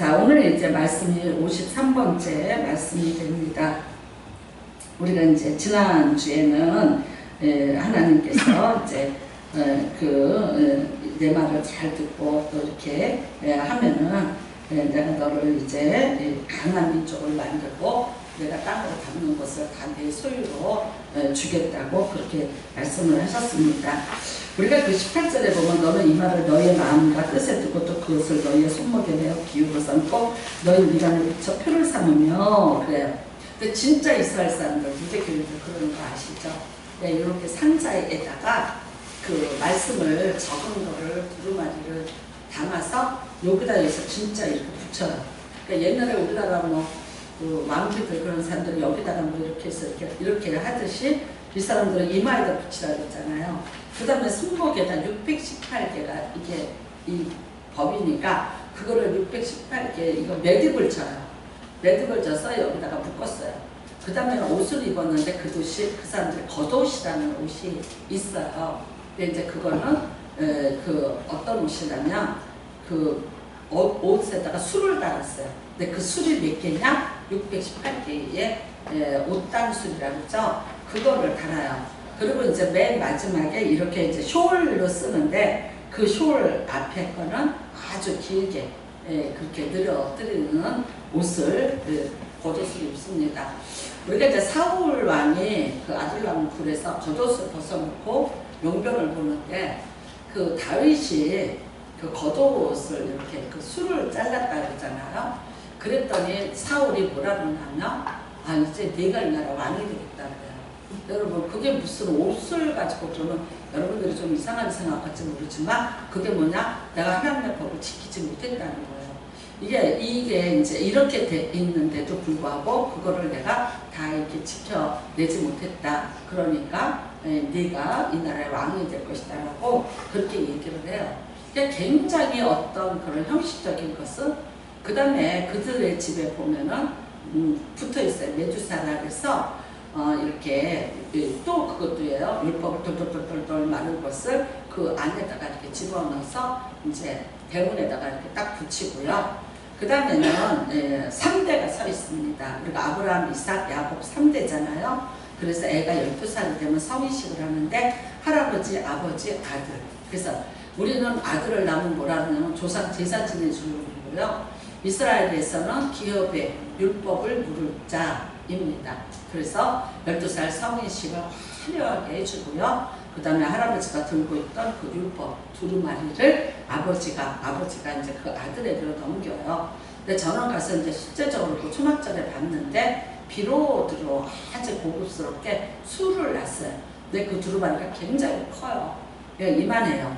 자, 오늘 이제 말씀이 53번째 말씀이 됩니다. 우리가 이제 지난주에는 하나님께서 이제 내 말을 잘 듣고 또 이렇게 하면은 내가 너를 이제 강한 민족을 만들고 내가 땅으로 담는 것을 다 내 소유로 주겠다고 그렇게 말씀을 하셨습니다. 우리가 그 18절에 보면 너는 이 말을 너의 마음과 뜻에 두고 또 그것을 너의 손목에 내어 기울어 삼고 너의 미간에 붙여 표를 삼으며 그래요. 근데 진짜 이스라엘 사람들, 유대교인들 그러는 거 아시죠? 네, 이렇게 상자에다가 그 말씀을 적은 거를 두루마리를 담아서 여기다 해서 진짜 이렇게 붙여요. 그러니까 옛날에 우리나라 그 왕비들 그런 사람들이 여기다가 이렇게 해서 이렇게 하듯이 이 사람들은 이마에다 붙이라 그랬잖아요. 그 다음에 손목에다 618개가 이게 이 법이니까 그거를 618개 이거 매듭을 쳐요. 매듭을 져서 여기다가 묶었어요. 그 다음에 옷을 입었는데 그 사람들이 겉옷이라는 옷이 있어요. 근데 이제 그거는 어떤 옷이냐면 그 옷에다가 술을 달았어요. 근데 그 술이 몇 개냐? 618개의 옷단술이라고 그러죠. 그거를 달아요. 그리고 이제 맨 마지막에 이렇게 이제 숄로 쓰는데 그 숄 앞에 거는 아주 길게 그렇게 늘어뜨리는 옷을 겉옷을 입습니다. 우리가 이제 사울 왕이 그 아둘람 굴에서 겉옷을 벗어놓고 용병을 보는데 그 다윗이 그 겉옷을 이렇게 그 술을 잘랐다 그랬잖아요. 그랬더니 사울이 뭐라 그러냐면 이제 네가 이 나라 왕이 되겠다 그래요. 여러분 그게 무슨 옷을 가지고 그러면 여러분들이 좀 이상하게 생각할지 모르지만 그게 뭐냐? 내가 하나님의 법을 지키지 못했다는 거예요. 이게 이제 이렇게 돼 있는데도 불구하고 그거를 내가 다 이렇게 지켜내지 못했다. 그러니까 네가 이 나라의 왕이 될 것이다라고 그렇게 얘기를 해요. 그러니까 굉장히 어떤 그런 형식적인 것은 그 다음에 그들의 집에 보면은 붙어 있어요. 메두사락에서 이렇게 또 그것도예요. 율법을 돌돌돌돌 마른 것을 그 안에다가 이렇게 집어넣어서 이제 대문에다가 이렇게 딱 붙이고요. 그 다음에는 3대가 서 있습니다. 우리가 아브라함, 이삭, 야곱 3대잖아요. 그래서 애가 12살이 되면 성인식을 하는데 할아버지, 아버지, 아들. 그래서 우리는 아들을 낳으면 뭐라 하냐면 조상 제사 지내주는 거고요. 이스라엘에서는 기업의 율법을 물을 자입니다. 그래서 12살 성인식을 화려하게 해주고요. 그 다음에 할아버지가 들고 있던 그 율법 두루마리를 아버지가 이제 그 아들에게로 넘겨요. 근데 저는 가서 이제 실제적으로 그 초막절에 봤는데 비로드로 아주 고급스럽게 술을 놨어요. 근데 그 두루마리가 굉장히 커요. 이만해요.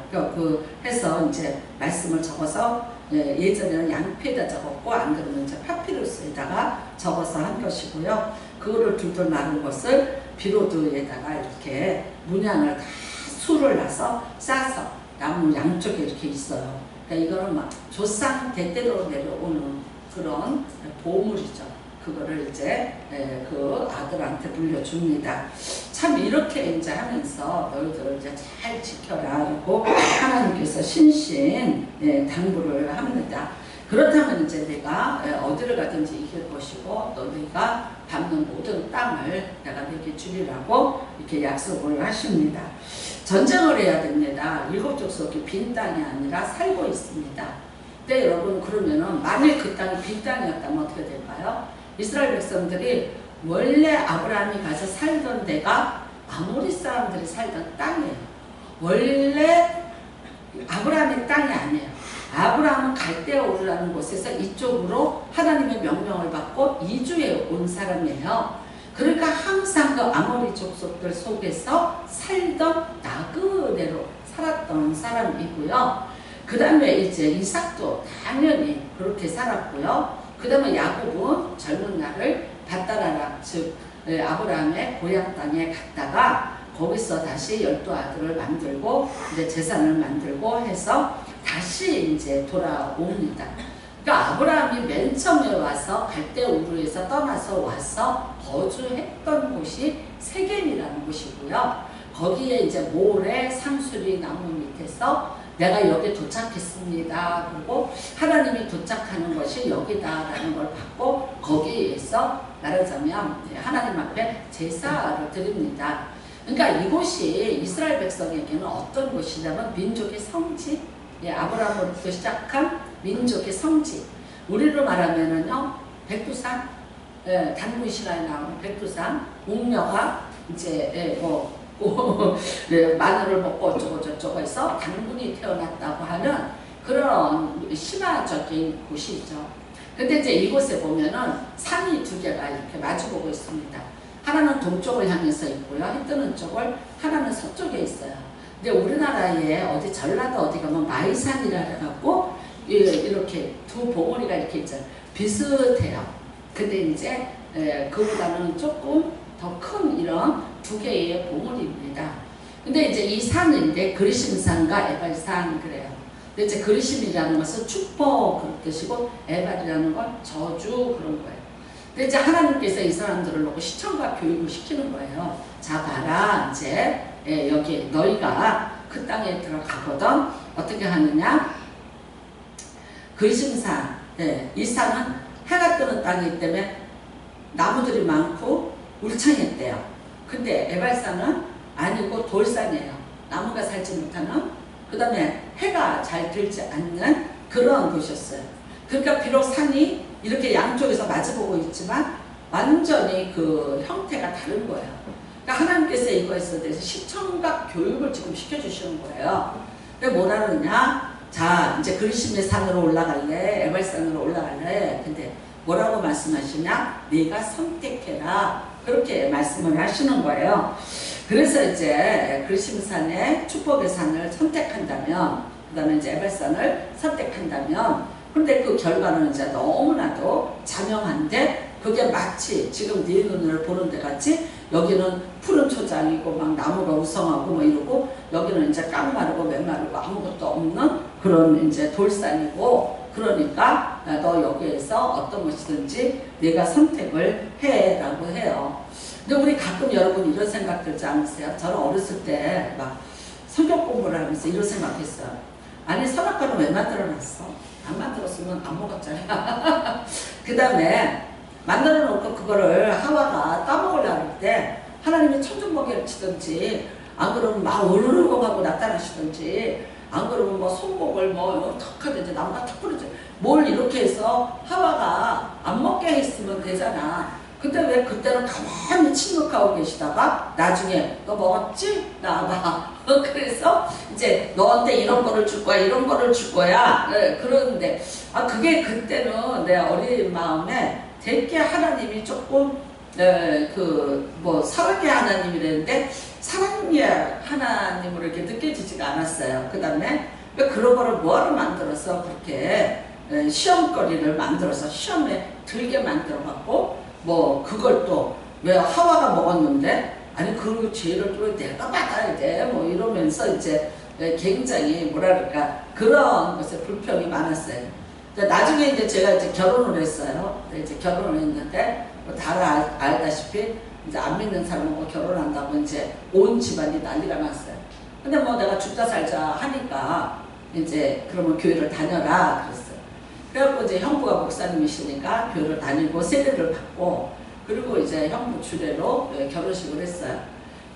해서 이제 말씀을 적어서 예전에는 양피에다 적었고 안 그러면 이제 파피루스에다가 적어서 한 것이고요. 그거를 둘둘 마른 것을 비로드에다가 이렇게 문양을 다 술을 놔서 싸서 나무 양쪽에 이렇게 있어요. 그러니까 이거는 막 조상 대대로 내려오는 그런 보물이죠. 그거를 이제 그 아들한테 물려줍니다. 참 이렇게 이제 하면서 너희들을 이제 잘 지켜라 라고 하나님께서 신신 당부를 합니다. 그렇다면 이제 내가 어디를 가든지 이길 것이고 또 네가 밟는 모든 땅을 내가 내게 주리라고 이렇게 약속을 하십니다. 전쟁을 해야 됩니다. 일곱 족속이 빈 땅이 아니라 살고 있습니다. 근데 여러분 그러면은 만일 그 땅이 빈 땅이었다면 어떻게 될까요? 이스라엘 백성들이 원래 아브라함이 가서 살던 데가 아모리 사람들이 살던 땅이에요. 원래 아브라함의 땅이 아니에요. 아브라함은 갈대아 우르라는 곳에서 이쪽으로 하나님의 명령을 받고 이주해 온 사람이에요. 그러니까 항상 그 아모리 족속들 속에서 살던 나그네로 살았던 사람이고요. 그 다음에 이제 이삭도 당연히 그렇게 살았고요. 그 다음에 야곱은 젊은 날을 밧다라락 즉 아브라함의 고향 땅에 갔다가 거기서 다시 12아들을 만들고 이제 재산을 만들고 해서 다시 이제 돌아옵니다. 그러니까 아브라함이 맨 처음에 와서 갈대 우르에서 떠나서 와서 거주했던 곳이 세겜이라는 곳이고요. 거기에 이제 모래 상수리 나무 밑에서 내가 여기 도착했습니다. 그리고 하나님이 도착하는 것이 여기다라는 걸 받고 거기에서 말하자면 하나님 앞에 제사를 드립니다. 그러니까 이곳이 이스라엘 백성에게는 어떤 곳이냐면 민족의 성지, 아브라함으로부터 시작한 민족의 성지. 우리로 말하면은요, 백두산, 단군 신화에 나오는 백두산, 옥녀가 이제 마늘을 먹고 어쩌고 저쩌고 해서 단군이 태어났다고 하는 그런 신화적인 곳이죠. 근데 이제 이곳에 보면은 산이 두 개가 이렇게 마주보고 있습니다. 하나는 동쪽을 향해서 있고요. 해 뜨는 쪽을, 하나는 서쪽에 있어요. 근데 우리나라에 어디 전라도 어디 가면 마이산이라 해갖고 이렇게 두 봉우리가 이렇게 있잖아요. 비슷해요. 근데 이제 그보다는 조금 더 큰 이런 두 개의 봉우리입니다. 근데 이제 이 산인데 그리심산과 에발산 그래요. 근데 이제 그리심이라는 것은 축복 그런 뜻이고 에발이라는 건 저주 그런 거예요. 근데 이제 하나님께서 이 사람들을 놓고 시청과 교육을 시키는 거예요. 자 봐라 이제 여기 너희가 그 땅에 들어가거든 어떻게 하느냐? 그리심산 이 산은 해가 뜨는 땅이기 때문에 나무들이 많고 울창했대요. 근데 에발산은 아니고 돌산이에요. 나무가 살지 못하는, 그 다음에 해가 잘 들지 않는 그런 곳이었어요. 그러니까 비록 산이 이렇게 양쪽에서 마주보고 있지만 완전히 그 형태가 다른 거예요. 그러니까 하나님께서 이거에 대해서 시청각 교육을 지금 시켜주시는 거예요. 그러니까 뭐라 그러냐? 자, 이제 그리심의 산으로 올라갈래? 에발산으로 올라갈래? 근데 뭐라고 말씀하시냐? 네가 선택해라. 그렇게 말씀을 하시는 거예요. 그래서 이제 그리심산의 축복의 산을 선택한다면, 그 다음에 이제 에발산을 선택한다면, 근데 그 결과는 이제 너무나도 자명한데, 그게 마치 지금 네 눈을 보는 데 같이 여기는 푸른 초장이고 막 나무가 우성하고 뭐 이러고, 여기는 이제 깡마르고 메마르고 아무것도 없는 그런 이제 돌산이고, 그러니까 너 여기에서 어떤 것이든지 네가 선택을 해 라고 해요. 근데 우리 가끔 여러분 이런 생각 들지 않으세요? 저는 어렸을 때 막 성경 공부를 하면서 이런 생각했어요. 아니 선악과는 왜 만들어놨어? 안 만들었으면 안 먹었잖아요. 그 다음에 만들어 놓고 그거를 하와가 따먹으려고 할 때 하나님이 천둥번개를 치든지 안 그러면 막 으르르고 하고 나타나시든지 안 그러면 뭐 손목을 뭐 턱 하든지 나무가 턱 부러져 뭘 이렇게 해서 하와가 안 먹게 했으면 되잖아. 근데 왜 그때는 가만히 침묵하고 계시다가 나중에 너 먹었지? 나와봐. 그래서 이제 너한테 이런 거를 줄 거야 이런 거를 줄 거야. 그러는데 그게 그때는 내 어린 마음에 되게 하나님이 조금 사랑의 하나님이랬는데 사랑의 하나님으로 이렇게 느껴지지가 않았어요. 그 다음에 그런 거를 뭐하러 만들어서 그렇게 시험거리를 만들어서 시험에 들게 만들어갖고 뭐 그걸 또 왜 하와가 먹었는데 아니 그 죄를 또 내가 받아야 돼 뭐 이러면서 이제 굉장히 뭐랄까 그런 것에 불평이 많았어요. 나중에 이제 제가 이제 결혼을 했어요. 이제 결혼을 했는데 다 알다시피 이제 안 믿는 사람하고 결혼한다고 이제 온 집안이 난리가 났어요. 근데 뭐 내가 죽자 살자 하니까 이제 그러면 교회를 다녀라 그랬어요. 그래갖고 이제 형부가 목사님이시니까 교회를 다니고 세례를 받고 그리고 이제 형부 주례로 결혼식을 했어요.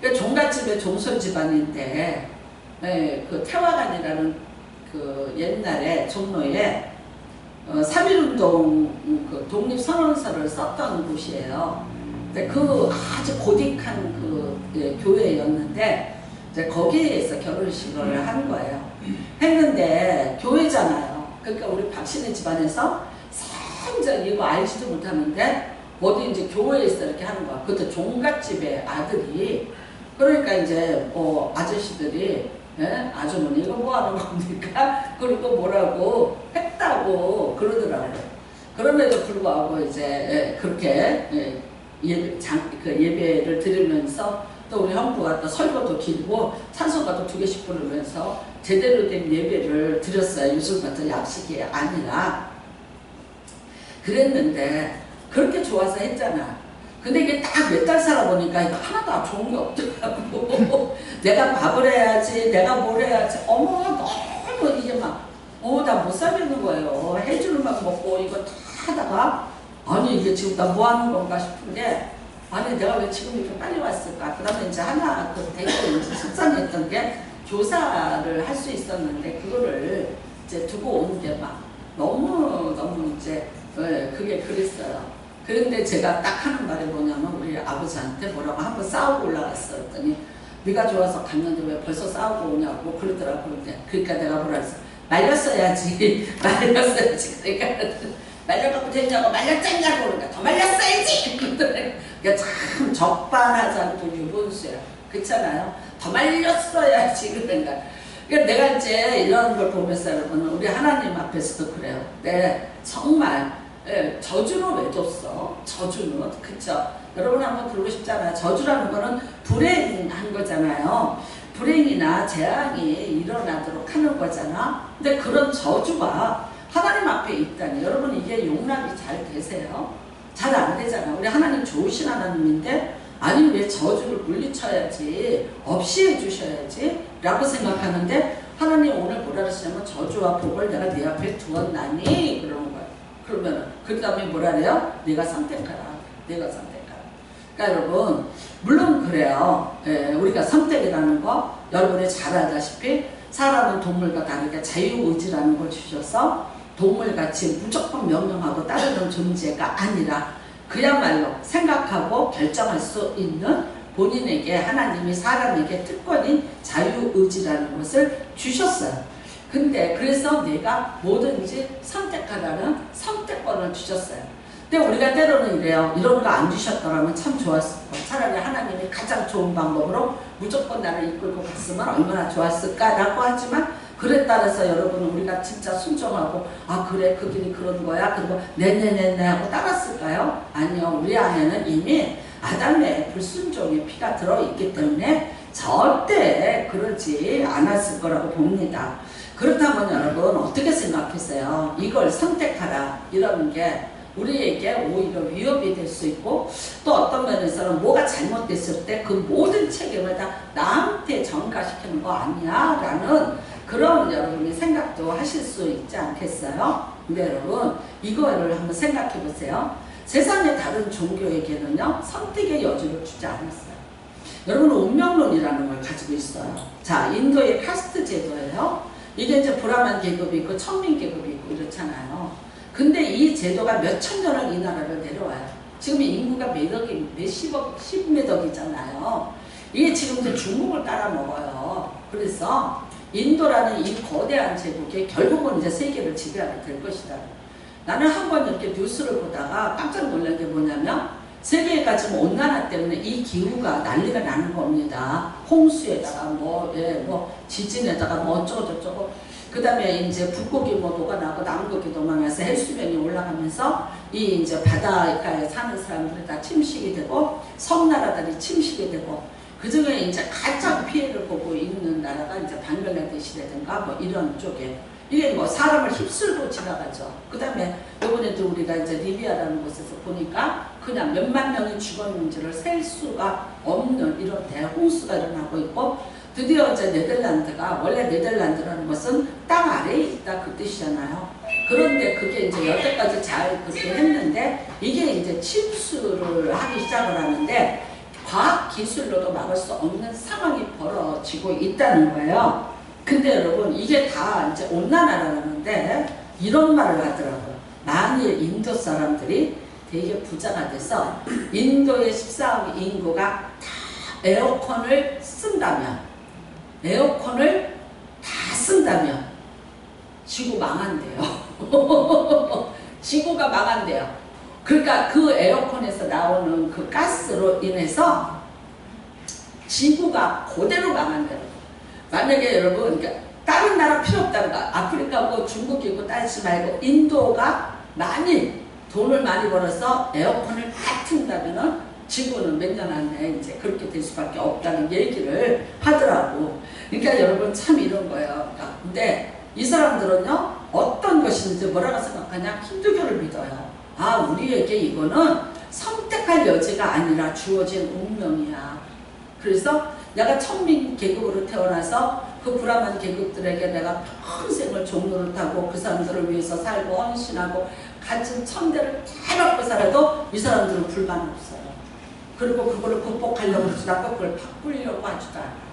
그러니까 종갓집의 종손 집안인데 그 태화관이라는 그 옛날에 종로에 3.1운동 그 독립선언서를 썼던 곳이에요. 근데 그 아주 고딕한 그 교회였는데 이제 거기에서 결혼식을 한 거예요. 했는데 교회잖아요. 그러니까 우리 박신혜 집안에서 완전 이거 알지도 못하는데 어디 이제 교회에서 이렇게 하는 거야. 그것도 종갓집의 아들이. 그러니까 이제 뭐 아저씨들이 아주머니 이거 뭐 하는 겁니까? 그리고 뭐라고 했다고 그러더라고요. 그럼에도 불구하고 이제 그렇게 예배를 드리면서 또 우리 형부가 또 설교도 길고 찬송가도 2개씩 부르면서 제대로 된 예배를 드렸어요. 요즘 같은 약식이 아니라. 그랬는데 그렇게 좋아서 했잖아. 근데 이게 딱 몇 달 살아보니까 이거 하나도 좋은 게 없더라고. 내가 밥을 해야지, 내가 뭘 해야지. 어머, 너무 나 못 살겠는 거예요. 해주는 만 먹고 이거 다 하다가 아니 이게 지금 나 뭐 하는 건가 싶은 게 아니 내가 왜 지금 이렇게 빨리 왔을까. 그 다음에 이제 하나 그 되게 이제 속상했던 게 교사를 할 수 있었는데 그거를 이제 두고 오는 게 막 너무 이제 그게 그랬어요. 그런데 제가 딱 하는 말이 뭐냐면 우리 아버지한테 뭐라고 한번 싸우고 올라갔어. 그랬더니 네가 좋아서 갔는데 왜 벌써 싸우고 오냐고 그러더라고요. 그러니까 내가 뭐라 했어. 말렸어야지. 말렸어야지. 그러니까 말려갖고 됐냐고 말렸잖냐고 그러니까 더 말렸어야지. 그러니까 참 적반하지 않고 유분수야. 그렇잖아요. 더 말렸어야지. 그러니까 내가 이제 이런 걸 보면서 여러분 우리 하나님 앞에서도 그래요. 네, 정말 저주는 왜 줬어? 저주는 그쵸? 여러분 한번 그러고 싶잖아요. 저주라는 거는 불행한 거잖아요. 불행이나 재앙이 일어나도록 하는 거잖아. 근데 그런 저주가 하나님 앞에 있다니 여러분 이게 용납이 잘 되세요? 잘 안 되잖아. 우리 하나님 좋으신 하나님인데 아니 왜 저주를 물리쳐야지 없이 해주셔야지 라고 생각하는데 하나님 오늘 뭐라 그러시냐면 저주와 복을 내가 네 앞에 두었나니 그러는 거야. 그러면 그 다음에 뭐라 그래요? 네가 선택하라. 네가 선택하라. 그러니까 여러분 물론 그래요. 우리가 선택이라는 거 여러분이 잘 알다시피 사람은 동물과 다르게 자유의지라는 걸 주셔서 동물같이 무조건 명령하고 따르는 존재가 아니라 그야말로 생각하고 결정할 수 있는 본인에게 하나님이 사람에게 특권인 자유의지라는 것을 주셨어요. 근데 그래서 내가 뭐든지 선택하라는 선택권을 주셨어요. 근데 우리가 때로는 이래요. 이런 거 안 주셨더라면 참 좋았을 거. 차라리 하나님이 가장 좋은 방법으로 무조건 나를 이끌고 갔으면 얼마나 좋았을까라고 하지만 그에 따라서 여러분은 우리가 진짜 순종하고 아 그래 그 길이 그런 거야 그리고 네네네네 하고 따랐을까요? 아니요. 우리 안에는 이미 아담의 불순종의 피가 들어있기 때문에 절대 그러지 않았을 거라고 봅니다. 그렇다면 여러분 어떻게 생각하세요? 이걸 선택하라 이러는 게 우리에게 오히려 위협이 될 수 있고 또 어떤 면에서는 뭐가 잘못됐을 때 그 모든 책임을 다 나한테 전가시키는 거 아니야? 라는 그런 여러분이 생각도 하실 수 있지 않겠어요? 근데 여러분 이거를 한번 생각해 보세요. 세상의 다른 종교에게는요 선택의 여지를 주지 않았어요. 여러분은 운명론이라는 걸 가지고 있어요. 자, 인도의 카스트 제도예요. 이게 이제 브라만 계급이 있고 천민 계급이 있고 이렇잖아요. 근데 이 제도가 몇천 년을 이 나라를 내려와요. 지금 인구가 십몇 억이잖아요. 이게 지금도 중국을 따라 먹어요. 그래서 인도라는 이 거대한 제국이 결국은 이제 세계를 지배하게 될 것이다. 나는 한번 이렇게 뉴스를 보다가 깜짝 놀란 게 뭐냐면 세계가 지금 온난화 때문에 이 기후가 난리가 나는 겁니다. 홍수에다가 뭐 지진에다가 뭐 어쩌고저쩌고 그 다음에 이제 북극이 뭐 녹아나고 남극이 녹아나서 해수면이 올라가면서 이 이제 바닷가에 사는 사람들이 다 침식이 되고 섬나라들이 침식이 되고 그 중에 이제 가장 피해를 보고 있는 나라가 이제 방글라데시라든가 뭐 이런 쪽에 이게 뭐 사람을 휩쓸고 지나가죠. 그 다음에 이번에도 우리가 이제 리비아라는 곳에서 보니까 그냥 몇만 명이 죽었는지를 셀 수가 없는 이런 대홍수가 일어나고 있고 드디어 이제 네덜란드가 원래 네덜란드라는 것은 땅 아래에 있다 그 뜻이잖아요. 그런데 그게 이제 여태까지 잘 그렇게 했는데 이게 이제 침수를 하기 시작을 하는데 과학 기술로도 막을 수 없는 상황이 벌어지고 있다는 거예요. 근데 여러분 이게 다 이제 온난화라는데 이런 말을 하더라고요. 만일 인도 사람들이 되게 부자가 돼서 인도의 14억 인구가 다 에어컨을 쓴다면 지구 망한대요. 지구가 망한대요. 그러니까 그 에어컨에서 나오는 그 가스로 인해서 지구가 그대로 망한대요. 만약에 여러분 그러니까 다른 나라 필요 없다는 거 아프리카 뭐 중국이고 따지지 말고 인도가 만일 돈을 많이 벌어서 에어컨을 다 튼다면은 지구는 몇 년 안에 이제 그렇게 될 수밖에 없다는 얘기를 하더라고. 그러니까 여러분 참 이런 거예요. 근데 이 사람들은요 어떤 것인지 뭐라고 생각하냐 힌두교를 믿어요. 아 우리에게 이거는 선택할 여지가 아니라 주어진 운명이야. 그래서 내가 천민 계급으로 태어나서 그 그 불안한 계급들에게 내가 평생을 종로를 타고 그 사람들을 위해서 살고 헌신하고 같은 천대를 다 갖고 살아도 이 사람들은 불만 없어요. 그리고 그거를 극복하려고 하지도 않고 그걸 바꾸려고 하지도 않아.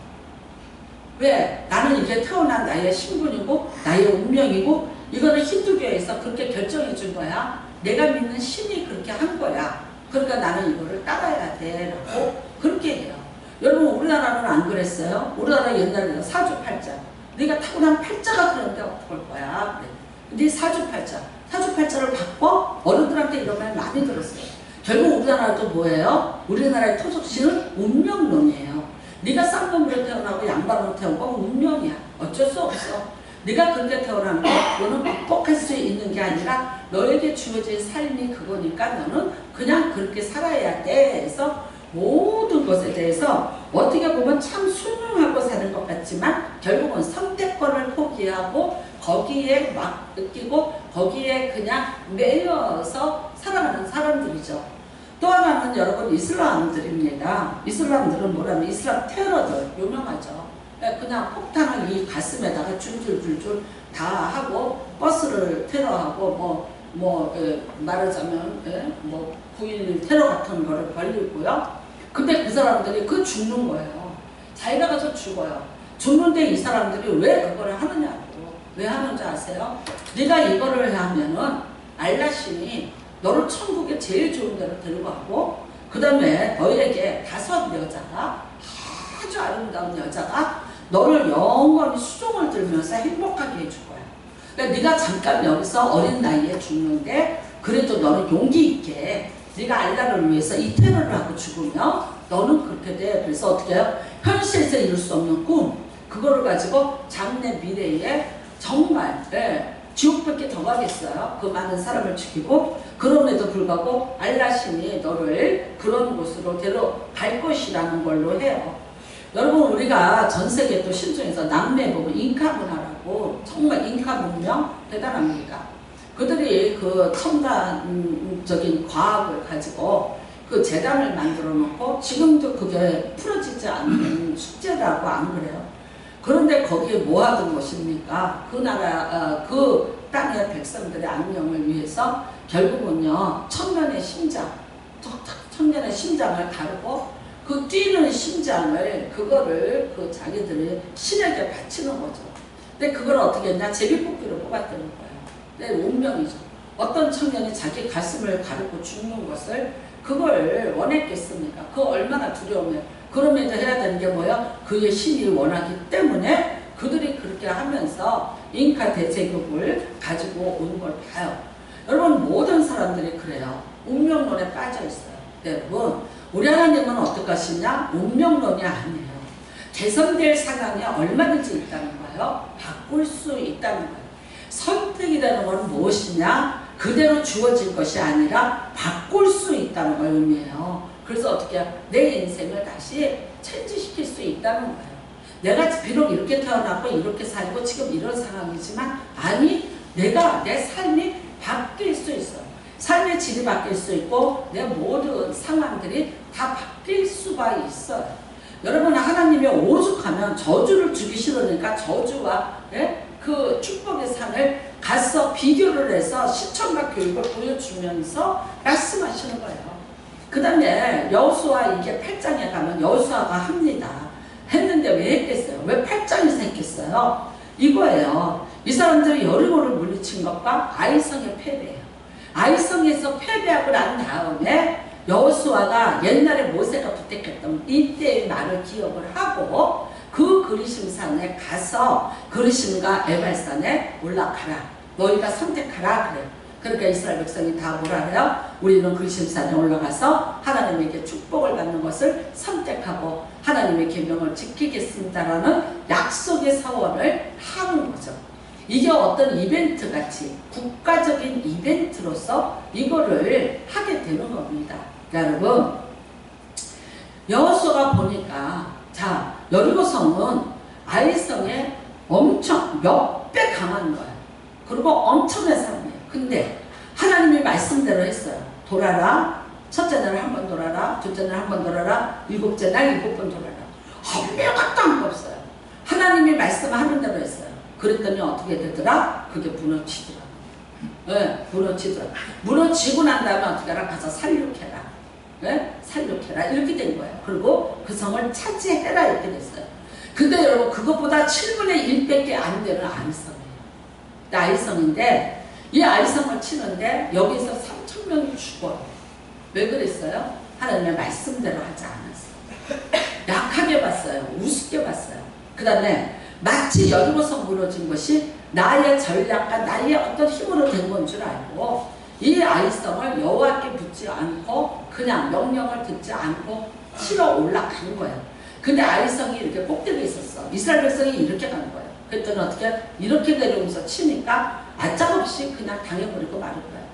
왜? 나는 이게 태어난 나의 신분이고 나의 운명이고 이거는 힌두교에서 그렇게 결정해 준 거야. 내가 믿는 신이 그렇게 한 거야. 그러니까 나는 이거를 따라야 돼 라고 그렇게 해요. 여러분 우리나라는 안 그랬어요? 우리나라 옛날에는 사주팔자. 네가 타고난 팔자가 그런데 어떡할 거야. 그래. 네 사주팔자를 바꿔? 어른들한테 이런 말 많이 들었어요. 결국 우리나라도 뭐예요? 우리나라의 토속신은 운명론이에요. 네가 쌍놈으로 태어나고 양반으로 태어난 건 운명이야. 어쩔 수 없어. 네가 그렇게 태어난 거 너는 극복할 수 있는 게 아니라 너에게 주어진 삶이 그거니까 너는 그냥 그렇게 살아야 돼. 그래서 모든 것에 대해서 어떻게 보면 참 순응하고 사는 것 같지만 결국은 선택권을 포기하고 거기에 막 느끼고 거기에 그냥 매여서 살아가는 사람들이죠. 또 하나는 여러분 이슬람들입니다. 이슬람들은 뭐라면 이슬람 테러들 유명하죠. 그냥 폭탄을 이 가슴에다가 줄줄줄줄 다 하고 버스를 테러하고 말하자면 뭐 9.11 테러 같은 거를 벌리고요. 근데 그 사람들이 그 죽는 거예요. 자기가 가서 죽어요. 죽는데 이 사람들이 왜 그거를 하느냐고. 왜 하는지 아세요? 네가 이거를 하면은 알라신이 너를 천국에 제일 좋은 데로 데리고 가고 그 다음에 너에게 5 여자가 아주 아름다운 여자가 너를 영원히 수종을 들면서 행복하게 해줄 거야. 그러니까 네가 잠깐 여기서 어린 나이에 죽는데 그래도 너는 용기 있게 네가 알라를 위해서 이 테러를 하고 죽으면 너는 그렇게 돼. 그래서 어떻게 해요? 현실에서 이룰 수 없는 꿈 그거를 가지고 장래 미래에 정말 지옥밖에 더 가겠어요. 그 많은 사람을 죽이고 그럼에도 불구하고 알라신이 너를 그런 곳으로 데려갈 것이라는 걸로 해요. 여러분 우리가 전 세계 또 신중에서 남미에 보면 잉카 문화라고 정말 잉카 문명 대단합니다. 그들이 그 첨단적인 과학을 가지고 그 재단을 만들어 놓고 지금도 그게 풀어지지 않는 숙제라고 안 그래요? 그런데 거기에 뭐 하던 것입니까? 그 나라, 그 땅의 백성들의 안녕을 위해서 결국은요, 청년의 심장을 가르고 그 뛰는 심장을, 그거를 그 자기들이 신에게 바치는 거죠. 근데 그걸 어떻게 했냐? 제비뽑기로 뽑았다는 거예요. 내 운명이죠. 어떤 청년이 자기 가슴을 가르고 죽는 것을 그걸 원했겠습니까? 그 얼마나 두려우면. 그럼에도 해야 되는 게 뭐야? 그의 신이 원하기 때문에 그들이 그렇게 하면서 잉카 대제국을 가지고 온 걸 봐요. 여러분 모든 사람들이 그래요. 운명론에 빠져 있어요. 여러분 우리 하나님은 어떡하시냐? 운명론이 아니에요. 개선될 상황이 얼마든지 있다는 거예요. 바꿀 수 있다는 거예요. 선택이라는 건 무엇이냐? 그대로 주어질 것이 아니라 바꿀 수 있다는 걸 의미해요. 그래서 어떻게 해요? 내 인생을 다시 체인지시킬 수 있다는 거예요. 내가 비록 이렇게 태어났고 이렇게 살고 지금 이런 상황이지만 아니 내가 내 삶이 바뀔 수 있어요. 삶의 질이 바뀔 수 있고 내 모든 상황들이 다 바뀔 수가 있어요. 여러분 하나님이 오죽하면 저주를 주기 싫으니까 저주와 그 축복의 산을 가서 비교를 해서 시청과 교육을 보여주면서 말씀하시는 거예요. 그 다음에 여호수아 이게 8장에 가면 여호수아가 합니다. 했는데 왜 했겠어요? 왜 8장에서 했겠어요? 이거예요. 이 사람들이 여리고를 물리친 것과 아이성의 패배예요. 아이성에서 패배하고 난 다음에 여호수아가 옛날에 모세가 부탁했던 이때의 말을 기억을 하고 그 그리심산에 가서 그리심과 에발산에 올라가라. 너희가 선택하라 그래요. 그러니까 이스라엘 백성이 다 뭐라 해요? 우리는 그리심산에 올라가서 하나님에게 축복을 받는 것을 선택하고 하나님의 계명을 지키겠습니다라는 약속의 서원을 하는 거죠. 이게 어떤 이벤트 같이 국가적인 이벤트로서 이거를 하게 되는 겁니다. 여러분 여호수아가 보니까 자 여리고성은 아이성에 엄청 몇 배 강한 거예요. 그리고 엄청난 사람이에요. 근데 하나님이 말씀대로 했어요. 돌아라. 첫째 날 한 번 돌아라. 둘째 날 한 번 돌아라. 일곱째 날 7번 돌아라. 한 명도 안 없어요. 하나님이 말씀하는 대로 했어요. 그랬더니 어떻게 되더라? 그게 무너지더라. 네, 무너지더라. 무너지고 난 다음에 어떻게 하라? 가서 살육해라. 네? 살육해라. 이렇게 된 거예요. 그리고 그 성을 차지해라. 이렇게 됐어요. 근데 여러분 그것보다 7분의 1밖에 안 되는 아이성이에요. 아이성인데 이 아이성을 치는데 여기서 3,000명이 죽어요. 왜 그랬어요? 하나님의 말씀대로 하지 않았어요. 약하게 봤어요. 우습게 봤어요. 그 다음에 마치 여리고성 무너진 것이 나의 전략과 나의 어떤 힘으로 된 건 줄 알고 이 아이성을 여호와께 붙지 않고 그냥 명령을 듣지 않고 치러 올라간 거예요. 근데 아이성이 이렇게 꼭대기에 있었어. 이스라엘 백성이 이렇게 간 거예요. 그랬더니 어떻게 이렇게 내려오면서 치니까 아짝없이 그냥 당해버리고 마는 거예요.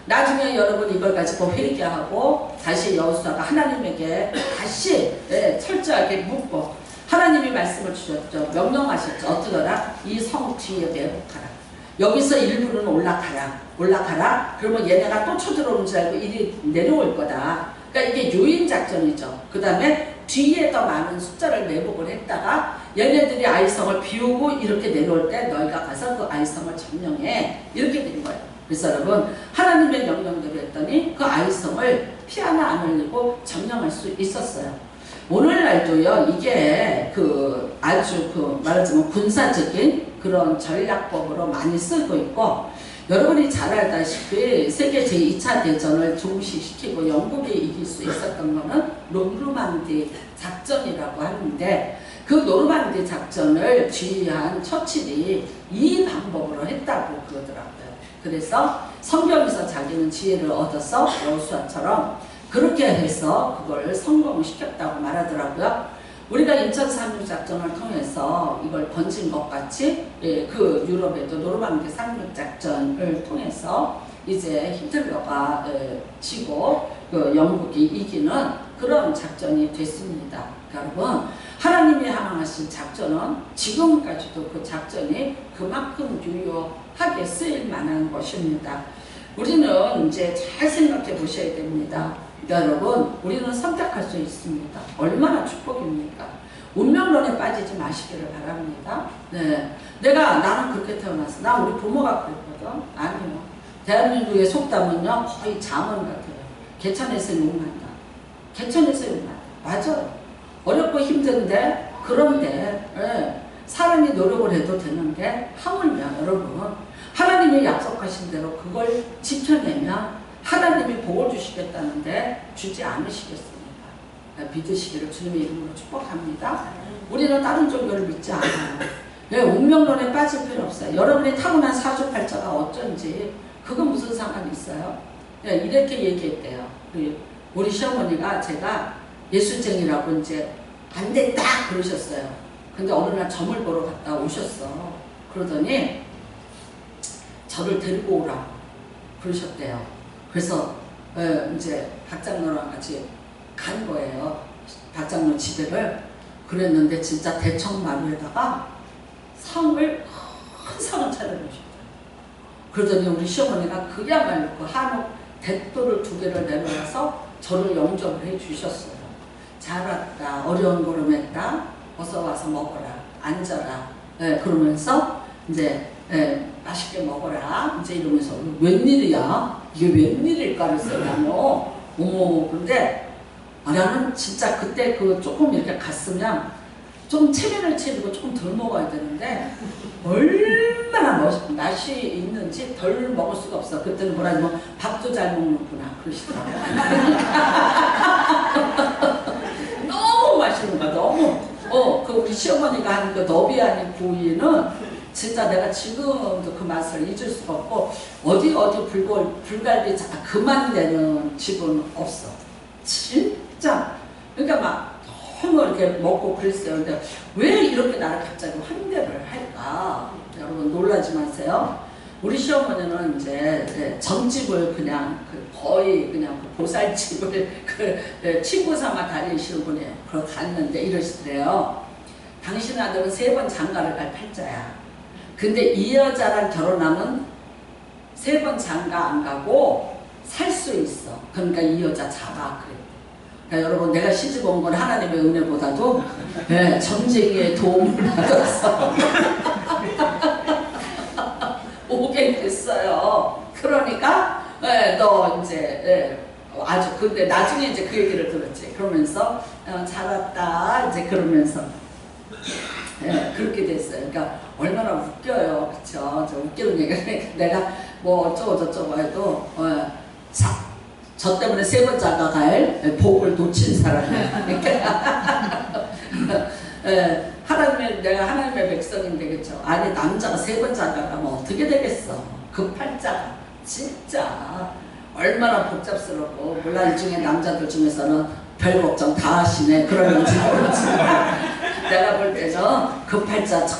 나중에 여러분 이걸 가지고 회개하고 다시 여호수아가 하나님에게 다시 철저하게 묻고 하나님이 말씀을 주셨죠. 명령하셨죠. 어떠더라? 이 성 뒤에 매복하라. 여기서 일부는 올라가라. 그러면 얘네가 또 쳐들어오는 줄 알고 이리 내려올 거다. 그러니까 이게 요인 작전이죠. 그 다음에 뒤에 더 많은 숫자를 매복을 했다가 얘네들이 아이성을 비우고 이렇게 내려올 때 너희가 가서 그 아이성을 점령해. 이렇게 된 거예요. 그래서 여러분 하나님의 명령대로 했더니 그 아이성을 피 하나 안 흘리고 점령할 수 있었어요. 오늘날도요 이게 아주 말하자면 군사적인 그런 전략법으로 많이 쓰고 있고 여러분이 잘 알다시피 세계 제2차 대전을 종식시키고 영국이 이길 수 있었던 거는 노르만디 작전이라고 하는데 그 노르만디 작전을 지휘한 처칠이 이 방법으로 했다고 그러더라고요. 그래서 성경에서 자기는 지혜를 얻어서 여호수아처럼 그렇게 해서 그걸 성공시켰다고 말하더라고요. 우리가 인천 상륙 작전을 통해서 이걸 번진 것 같이 그 유럽에도 노르망디 상륙 작전을 통해서 이제 히틀러가 지고 그 영국이 이기는 그런 작전이 됐습니다. 여러분 하나님이 향하신 작전은 지금까지도 그 작전이 그만큼 유효하게 쓰일 만한 것입니다. 우리는 이제 잘 생각해 보셔야 됩니다. 여러분 우리는 선택할 수 있습니다. 얼마나 축복입니까? 운명론에 빠지지 마시기를 바랍니다. 네, 나는 그렇게 태어났어. 나 우리 부모가 그랬거든. 아니요. 대한민국의 속담은요 거의 잠언 같아요. 개천에서 욕난다. 개천에서 욕난다. 맞아요. 어렵고 힘든데 그런데 사람이 노력을 해도 되는데 하물며 여러분 하나님이 약속하신 대로 그걸 지켜내면 하나님이 복을 주시겠다는데 주지 않으시겠습니까? 믿으시기를 주님의 이름으로 축복합니다. 우리는 다른 종교를 믿지 않아요. 운명론에 빠질 필요 없어요. 여러분이 타고난 사주팔자가 어쩐지 그건 무슨 상관이 있어요? 이렇게 얘기했대요. 우리 시어머니가 제가 예술쟁이라고 이제 안 됐다 그러셨어요. 근데 어느 날 점을 보러 갔다 오셨어. 그러더니 저를 데리고 오라고 그러셨대요. 그래서 이제 박장로랑 같이 간 거예요. 박장로 집에를. 그랬는데 진짜 대청마루에다가 상을 큰 상을 차려놓으셨어요. 그러더니 우리 시어머니가 그야말로 그 한옥 대도를 2개를 내려와서 저를 영접을 해 주셨어요. 잘 왔다. 어려운 걸음했다. 어서 와서 먹어라. 앉아라. 그러면서 이제 맛있게 먹어라. 이제 이러면서 웬일이야? 이게 웬일일까를 써요. 어머, 근데 나는 진짜 그때 조금 이렇게 갔으면 좀 체면을 차리고 조금 덜 먹어야 되는데 얼마나 맛이 있는지 덜 먹을 수가 없어. 그때는 뭐라면 밥도 잘 먹는구나 그러시더라고요. 너무 맛있는 거야. 너무. 우리 시어머니가 하는 그 너비 아닌 구이는 진짜 내가 지금도 그 맛을 잊을 수가 없고 어디 불갈비 그만 내는 집은 없어. 진짜. 그러니까 막 너무 이렇게 먹고 그랬어요. 근데 왜 이렇게 나를 갑자기 환대를 할까? 여러분 놀라지 마세요. 우리 시어머니는 이제 점집을 그냥 거의 그냥 보살집을 친구 삼아 다니시는 분이 갔는데 이러시더래요. 당신 아들은 3번 장가를 갈 팔자야. 근데 이 여자랑 결혼하면 3번 장가 안 가고 살 수 있어. 그러니까 이 여자 잡아 그랬대. 그러니까 여러분 내가 시집 온 건 하나님의 은혜보다도 예, 전쟁에 도움을 받았어. 오게 됐어요. 그러니까 예, 너 이제 아주 근데 나중에 이제 그 얘기를 들었지. 그러면서 잘 왔다 이제 그러면서 그렇게 됐어요. 그러니까 얼마나 웃겨요, 그쵸? 저 웃기는 얘기가 내가 뭐 어쩌고 저쩌고 해도 저 때문에 3번 장가갈 복을 놓친 사람이야. 하나님의 내가 하나님의 백성인데 그쵸? 아니 남자가 3번 장가가면 어떻게 되겠어? 그 팔자가 진짜 얼마나 복잡스럽고 물론 이 중에 남자들 중에서는 별 걱정 다 하시네 그러는지 모르지만 내가 볼 때는 그 팔자 참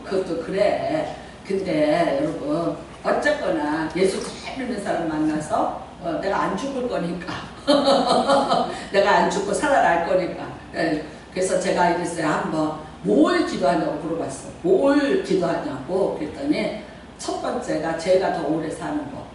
그것도 그래. 근데 여러분 어쨌거나 예수 잘 믿는 사람 만나서 내가 안 죽을 거니까 내가 안 죽고 살아날 거니까 그래서 제가 이랬어요. 한번 뭘 기도하냐고 물어봤어. 뭘 기도하냐고 그랬더니 첫 번째가 제가 더 오래 사는 거.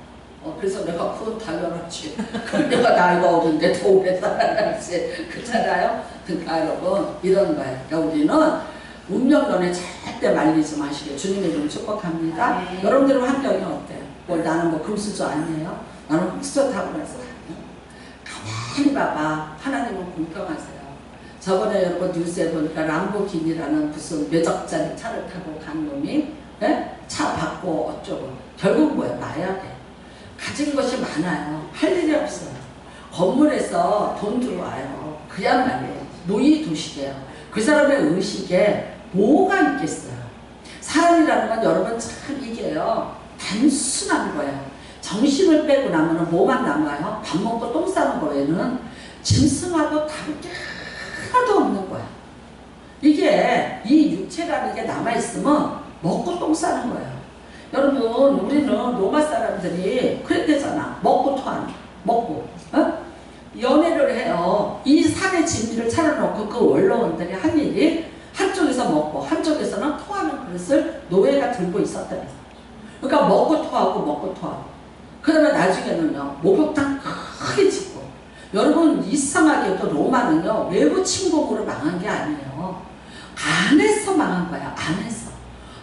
그래서 내가 그건 당연하지. 그럼 내가 나이가 어린데 더 오래 살아야지. 그렇잖아요. 그러니까 여러분 이런 거예요. 그러니까 우리는 운명론에 절대 말리지 마시게 주님의 이름 축복합니다. 네. 여러분들의 환경이 어때요? 뭐 나는 뭐 금수저 아니에요? 나는 흑수저 타고 나서 가만히 봐봐. 하나님은 공평하세요. 저번에 여러분 뉴스에 보니까 람보기니라는 무슨 몇억짜리 차를 타고 간 놈이 차 받고 어쩌고 결국 뭐야? 나야 돼. 가진 것이 많아요. 할 일이 없어요. 건물에서 돈 들어와요. 그야말로 노이도시예요. 그 사람의 의식에 뭐가 있겠어요? 사람이라는 건 여러분 참 이게요. 단순한 거예요. 정신을 빼고 나면 뭐만 남아요? 밥 먹고 똥 싸는 거 외에는 짐승하고 다를 게 하나도 없는 거야. 이게 이 육체라는 게 남아있으면 먹고 똥 싸는 거예요. 여러분 우리는 로마 사람들이 그랬대잖아. 먹고 토하는 먹고 연애를 해요. 이 산의 진미를 차려놓고 그 원로원들이 한 일이 한쪽에서 먹고 한쪽에서는 토하는 그릇을 노예가 들고 있었다. 그러니까 먹고 토하고 그 다음에 나중에는요 목욕탕 크게 짓고 여러분 이상하게도 로마는요 외부 침공으로 망한 게 아니에요. 안에서 망한 거야.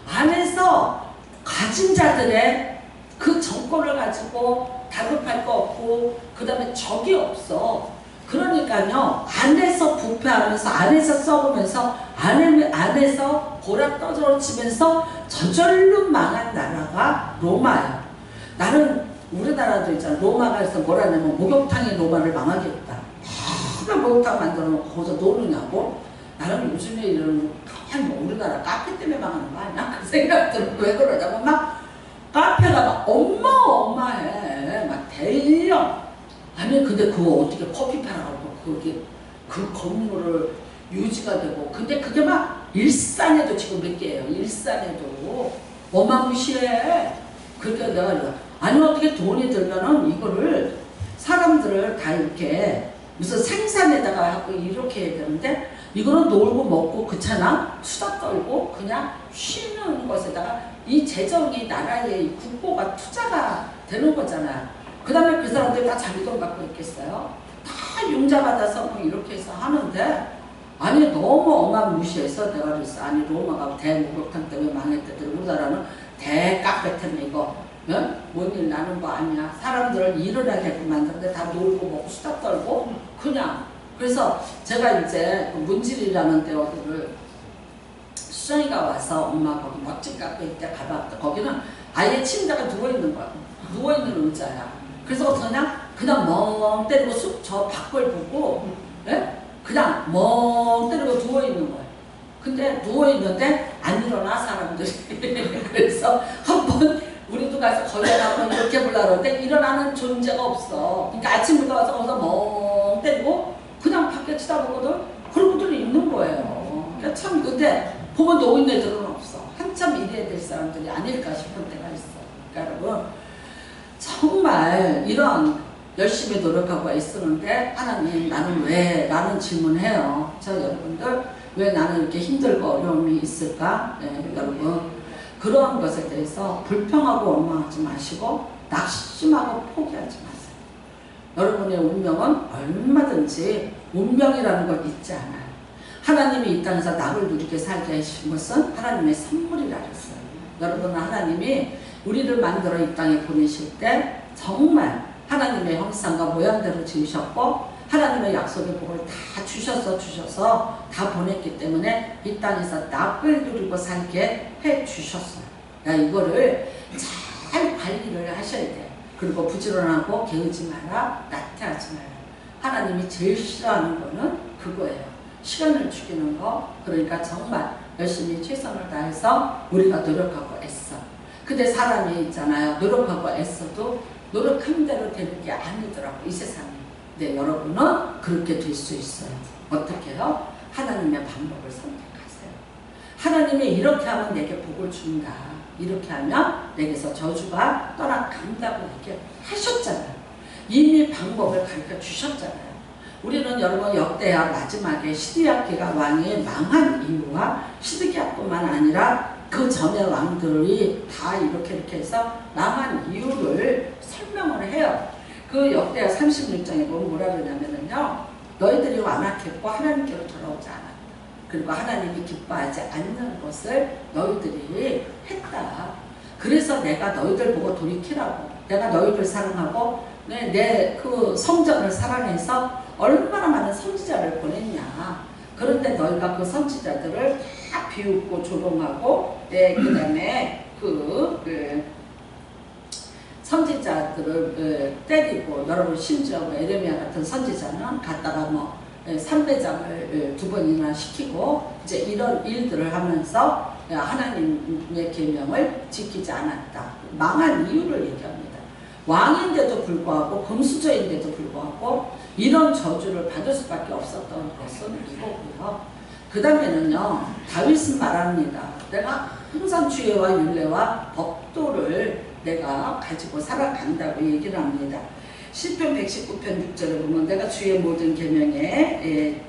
안에서 가진 자들의 그 정권을 가지고 다급할 거 없고 그 다음에 적이 없어. 그러니까요 안에서 부패하면서 안에서 썩으면서 안에서 고라 떠들어치면서 저절로 망한 나라가 로마예요. 나는 우리나라도 있잖아. 로마가 해서 뭐라 하냐면 목욕탕이 로마를 망하겠다. 목욕탕 만들어 놓고 거기서 노느냐고. 나는 요즘에 이런 그냥 뭐 우리나라 카페 때문에 망하는 거 아니야? 그 생각 들고 왜 그러냐면 막 카페가 막 어마어마해. 막 대형. 아니 근데 그거 어떻게 커피 팔아가지고 그게 그 건물을 유지가 되고 근데 그게 막 일산에도 지금 몇 개예요. 일산에도 어마무시해. 그러니까 내가 아니 어떻게 돈이 들면은 이거를 사람들을 다 이렇게 무슨 생산에다가 하고 이렇게 해야 되는데 이거는 놀고 먹고 그렇잖아. 수다 떨고 그냥 쉬는 것에다가 이 재정이 나라의 국고가 투자가 되는 거잖아. 그 다음에 그 사람들 다 자기 돈 갖고 있겠어요? 다 융자 받아서 뭐 이렇게 해서 하는데 아니 너무 어마무시해서 내가 그랬어. 아니 로마가 대목욕탕 때문에 망했대. 우리나라는 대카페 때문에 이거 뭔 일 나는 거 아니야. 사람들을 일어나게끔 만드는데 다 놀고 먹고 수다 떨고 그냥. 그래서 제가 이제 문질이라는 데 어디를 수정이가 와서 엄마 거기 멋진 카페 있대 가봤다. 거기는 아예 침대가 누워있는 거야. 누워있는 의자야. 그래서 그냥 멍 때리고 저 밖을 보고 그냥 멍 때리고 누워있는 거야. 근데 누워있는데 안 일어나 사람들이. 그래서 한번 우리도 가서 거절하고 이렇게 보려는데 일어나는 존재가 없어. 그러니까 아침부터 와서 거기서 멍 때리고 그냥 밖에 쳐다보거든. 그런 분들이 있는 거예요. 그러니까 참 근데 보면 노인 애들은 없어. 한참 일해야 될 사람들이 아닐까 싶은 때가 있어. 그러니까 여러분 정말 이런 열심히 노력하고 애쓰는데 하나님 나는 왜 라는 질문해요. 저 여러분들 왜 나는 이렇게 힘들고 어려움이 있을까? 여러분 그런 것에 대해서 불평하고 원망하지 마시고 낙심하고 포기하지 마세요. 여러분의 운명은 얼마든지 운명이라는 걸 잊지 않아요. 하나님이 이 땅에서 낙을 누리게 살게 하신 것은 하나님의 선물이라 그랬어요. 여러분은 하나님이 우리를 만들어 이 땅에 보내실 때 정말 하나님의 형상과 모양대로 지으셨고 하나님의 약속의 복을 다 주셔서 다 보냈기 때문에 이 땅에서 낙을 누리고 살게 해주셨어요. 이거를 잘 관리를 하셔야 돼요. 그리고 부지런하고 게으르지 마라, 나태하지 마라. 하나님이 제일 싫어하는 거는 그거예요. 시간을 죽이는 거. 그러니까 정말 열심히 최선을 다해서 우리가 노력하고 애써. 근데 사람이 있잖아요. 노력하고 애써도 노력한 대로 되는 게 아니더라고, 이 세상에. 근데 여러분은 그렇게 될 수 있어요. 어떻게 해요? 하나님의 방법을 선택하세요. 하나님이 이렇게 하면 내게 복을 준다. 이렇게 하면 내게서 저주가 떠나간다고 이렇게 하셨잖아요. 이미 방법을 가르쳐 주셨잖아요. 우리는 여러분 역대하 마지막에 시드기야가 왕이 망한 이유와 시드기야뿐만 아니라 그 전에 왕들이 다 이렇게 해서 망한 이유를 설명을 해요. 그 역대하 36장에 보면 뭐라 그러냐면요. 너희들이 완악했고 하나님께로 돌아오지 않았다. 그리고 하나님이 기뻐하지 않는 것을 너희들이 했다. 그래서 내가 너희들 보고 돌이키라고. 내가 너희들 사랑하고 내 그 성전을 사랑해서 얼마나 많은 선지자를 보냈냐. 그런데 너희가 그 선지자들을 다 비웃고 조롱하고 그 다음에 선지자들을 때리고 여러분 심지어 에레미야 같은 선지자는 갖다가 3배장을 2번이나 시키고 이제 이런 일들을 하면서 하나님의 계명을 지키지 않았다. 망한 이유를 얘기합니다. 왕인데도 불구하고 금수저인데도 불구하고 이런 저주를 받을 수밖에 없었던 것은 이거고요. 그 다음에는요. 다윗은 말합니다. 내가 항상 주의와 율례와 법도를 내가 가지고 살아간다고 얘기를 합니다. 시편 119편 6절에 보면 내가 주의 모든 계명에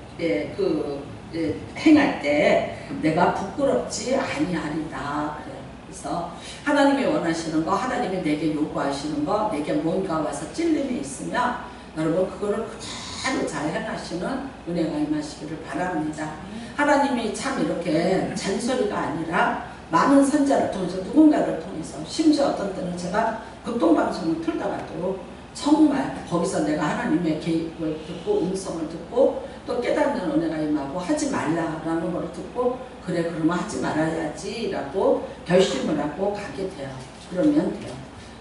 행할 때 내가 부끄럽지 아니하리다. 그래서 하나님이 원하시는 거, 하나님이 내게 요구하시는 거, 내게 뭔가 와서 찔림이 있으면 여러분 그거를 그대로 잘 행하시는 은혜가 임하시기를 바랍니다. 하나님이 참 이렇게 잔소리가 아니라 많은 선자를 통해서 누군가를 통해서 심지어 어떤 때는 제가 극동방송을 틀다가도 정말 거기서 내가 하나님의 계획을 듣고 음성을 듣고 또 깨닫는 은혜가 임하고 하지 말라라는 걸 듣고 그래 그러면 하지 말아야지 라고 결심을 하고 가게 돼요. 그러면 돼요.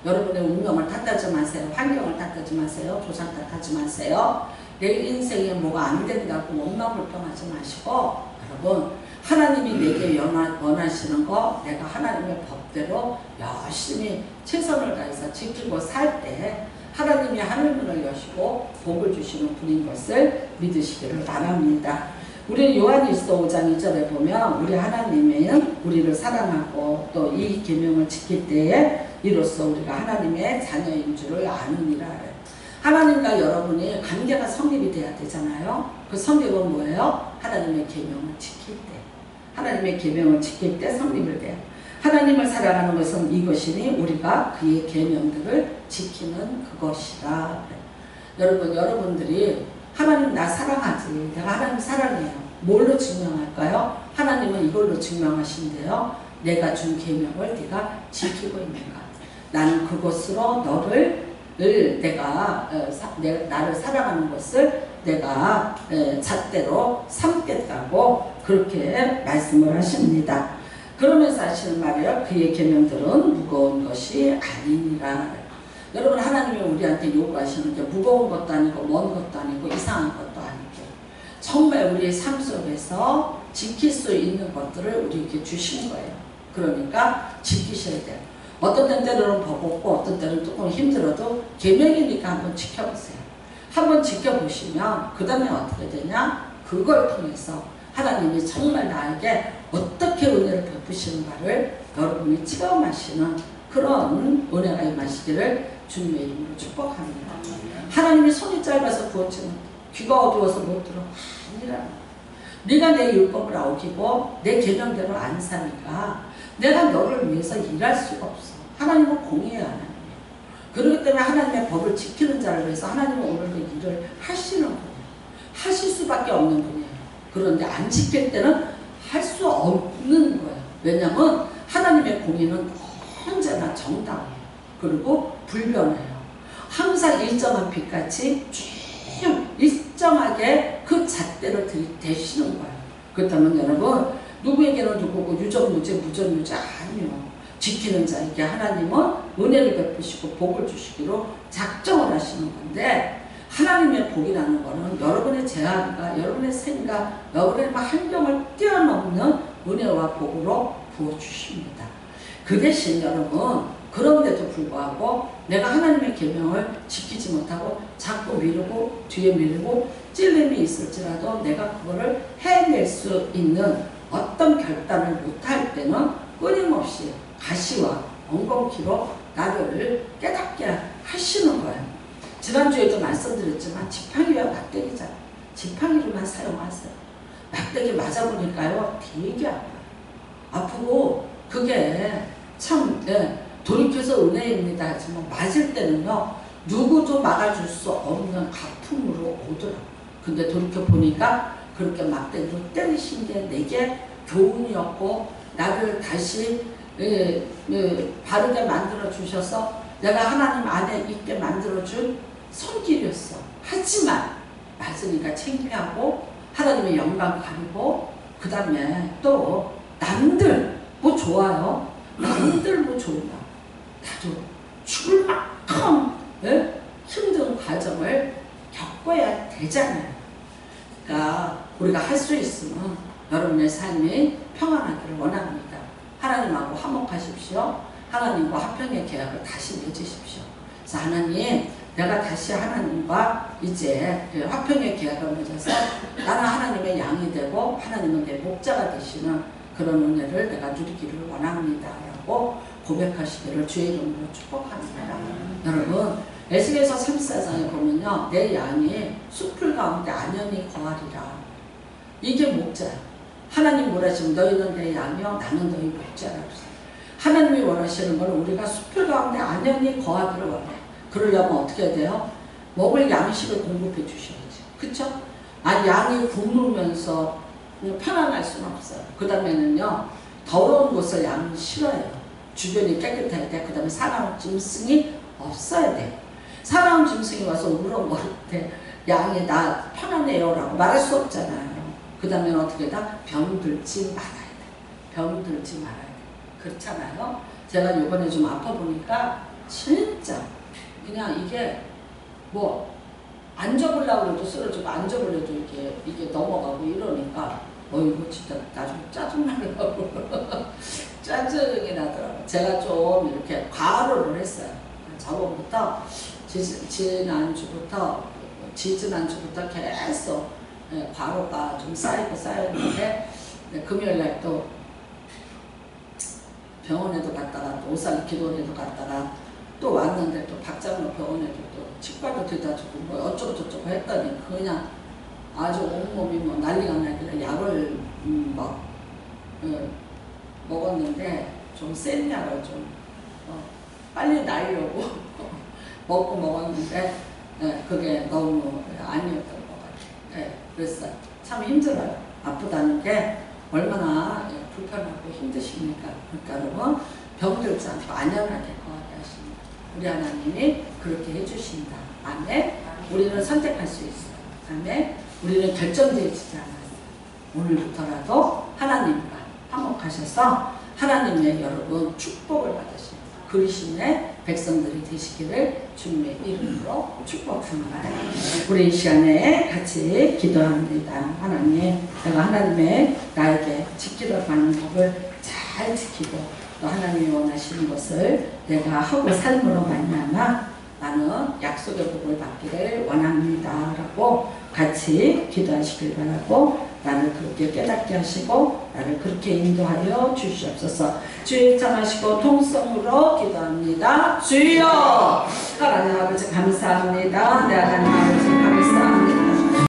여러분의 운명을 탓하지 마세요. 환경을 탓하지 마세요. 조상 탓하지 마세요. 내 인생에 뭐가 안 된다고 원망불평하지 마시고 여러분 하나님이 내게 원하시는 거 내가 하나님의 법대로 열심히 최선을 다해서 지키고 살 때 하나님이 하늘문을 여시고 복을 주시는 분인 것을 믿으시기를 바랍니다. 우리 요한일서 5장 2절에 보면 우리 하나님은 우리를 사랑하고 또 이 계명을 지킬 때에 이로써 우리가 하나님의 자녀인 줄을 아느니라. 하나님과 여러분이 관계가 성립이 돼야 되잖아요. 그 성립은 뭐예요? 하나님의 계명을 지킬 때. 하나님의 계명을 지킬 때 성립을 돼요. 하나님을 사랑하는 것은 이것이니 우리가 그의 계명들을 지키는 그것이라. 여러분, 여러분들이 하나님 나 사랑하지. 내가 하나님 사랑해요. 뭘로 증명할까요? 하나님은 이걸로 증명하신대요. 내가 준 계명을 네가 지키고 있는가. 나는 그것으로 나를 사랑하는 것을 내가 잣대로 삼겠다고 그렇게 말씀을 하십니다. 그러면서 하시는 말이에요. 그의 계명들은 무거운 것이 아니니라. 여러분 하나님이 우리한테 요구하시는 게 무거운 것도 아니고 먼 것도 아니고 이상한 것도 아니고 정말 우리의 삶 속에서 지킬 수 있는 것들을 우리에게 주신 거예요. 그러니까 지키셔야 돼요. 어떤 때는 버겁고 어떤 때는 조금 힘들어도 계명이니까 한번 지켜보세요. 한번 지켜보시면 그 다음에 어떻게 되냐? 그걸 통해서 하나님이 정말 나에게 어떻게 은혜를 베푸시는가를 여러분이 체험하시는 그런 은혜가 임하시기를 주님의 이름으로 축복합니다. 하나님이 손이 짧아서 구원치 못해. 귀가 어두워서 못 들어. 아니라 네가 내 율법을 어기고 내 계명대로 안 사니까 내가 너를 위해서 일할 수가 없어. 하나님은 공의의 하나님이에요. 그렇기 때문에 하나님의 법을 지키는 자를 위해서 하나님은 일을 하시는 분이에요. 하실 수밖에 없는 분이에요. 그런데 안 지킬 때는 할 수 없는 거예요. 왜냐하면 하나님의 공의는 언제나 정당해요. 그리고 불변해요. 항상 일정한 빛같이 쭉 일정하게 그 잣대를 들이대시는 거예요. 그렇다면 여러분, 누구에게는 누구고 유전무죄 무전무죄 아니요. 지키는 자에게 하나님은 은혜를 베푸시고 복을 주시기로 작정을 하시는 건데, 하나님의 복이라는 것은 여러분의 제한과 여러분의 생각, 여러분의 환경을 뛰어넘는 은혜와 복으로 부어주십니다. 그 대신 여러분, 그런데도 불구하고 내가 하나님의 계명을 지키지 못하고 자꾸 미루고 뒤에 미루고 찔림이 있을지라도 내가 그거를 해낼 수 있는 어떤 결단을 못할 때는 끊임없이 가시와 엉겅퀴로 나를 깨닫게 하시는 거예요. 지난주에도 말씀드렸지만 지팡이와 막대기잖아요. 지팡이로만 사용하세요. 막대기 맞아보니까요 되게 아파요. 아프고 그게 참 돌이켜서 은혜입니다 하지만 맞을 때는요 누구도 막아줄 수 없는 아픔으로 오더라고요. 근데 돌이켜보니까 그렇게 막대기로 때리신 게 내게 교훈이었고 나를 다시 바르게 만들어 주셔서 내가 하나님 안에 있게 만들어준 손길이었어. 하지만 맞으니까 창피하고 하나님의 영광 가리고 그 다음에 또 남들 뭐 좋아요. 남들 뭐 좋나. 나도 죽을 만큼 힘든 과정을 겪어야 되잖아요. 그러니까 우리가 할 수 있으면 여러분의 삶이 평안하기를 원합니다. 하나님하고 화목하십시오. 하나님과 화평의 계약을 다시 맺으십시오. 그래서 하나님, 내가 다시 하나님과 이제 화평의 계약을 맺어서 나는 하나님의 양이 되고 하나님은 내 목자가 되시는 그런 은혜를 내가 누리기를 원합니다 라고 고백하시기를 주의 이름으로 축복합니다. 여러분, 에스겔서 34장에 보면요 내 양이 숲풀 가운데 안연히 거하리라. 이게 목자야. 하나님 원하시면 너희는 내 양이요 나는 너희 목자라 그랬어요. 하나님이 원하시는 건 우리가 숲풀 가운데 안연히 거하기를 원해요. 그러려면 어떻게 해야 돼요? 먹을 양식을 공급해 주셔야지. 그쵸? 아니 양이 굶으면서 편안할 수는 없어요. 그 다음에는요 더러운 곳을 양은 싫어해요. 주변이 깨끗해야 돼. 그 다음에 사나운 짐승이 없어야 돼. 사나운 짐승이 와서 울어버릴 때 양이 나 편안해요 라고 말할 수 없잖아요. 그 다음에 어떻게 다 병들지 말아야 돼. 병들지 말아야 돼. 그렇잖아요. 제가 이번에 좀 아파 보니까 진짜 그냥 이게 뭐 앉아보려고 해도 쓰러지고 앉아보려도 이게 넘어가고 이러니까 이거 진짜 나중에 짜증나더라고. 짜증이 나더라고. 제가 좀 이렇게 과로를 했어요. 저번부터 지지난주부터 계속 과로가 좀 쌓였는데 금요일날 또 병원에도 갔다가 또 오산 기도원에도 갔다가 또 왔는데 또 박장로 병원에도 또 치과도 들다주고 뭐 어쩌고저쩌고 했더니 그냥 아주 온몸이 뭐 난리가 나길래 약을 먹었는데 좀 센 약을 좀 빨리 나으려고 먹고 먹었는데 그게 너무 아니었던 것 같아요. 그래서 참 힘들어요. 아프다는 게 얼마나 불편하고 힘드십니까? 그러니까 여러분 병들지 않고 안연하게 거하게 하십니다. 우리 하나님이 그렇게 해주신다. 아멘. 우리는 선택할 수 있어요. 아멘. 우리는 결정되어지지 않아요. 오늘부터라도 하나님과 화목하셔서 하나님의 여러분 축복을 받으십니다. 그리심의 백성들이 되시기를 주님의 이름으로 축복합니다. 우리 이 시간에 같이 기도합니다. 하나님, 내가 하나님의 나에게 지키려고 하는 법을 잘 지키고 또 하나님이 원하시는 것을 내가 하고 삶으로 말미암아 나는 약속의 복을 받기를 원합니다 라고 같이 기도하시길 바라고 나를 그렇게 깨닫게 하시고 나를 그렇게 인도하여 주시옵소서. 주의 청하시고 통성으로 기도합니다. 주여! 하나님 아버지 감사합니다. 내 하나님 아버지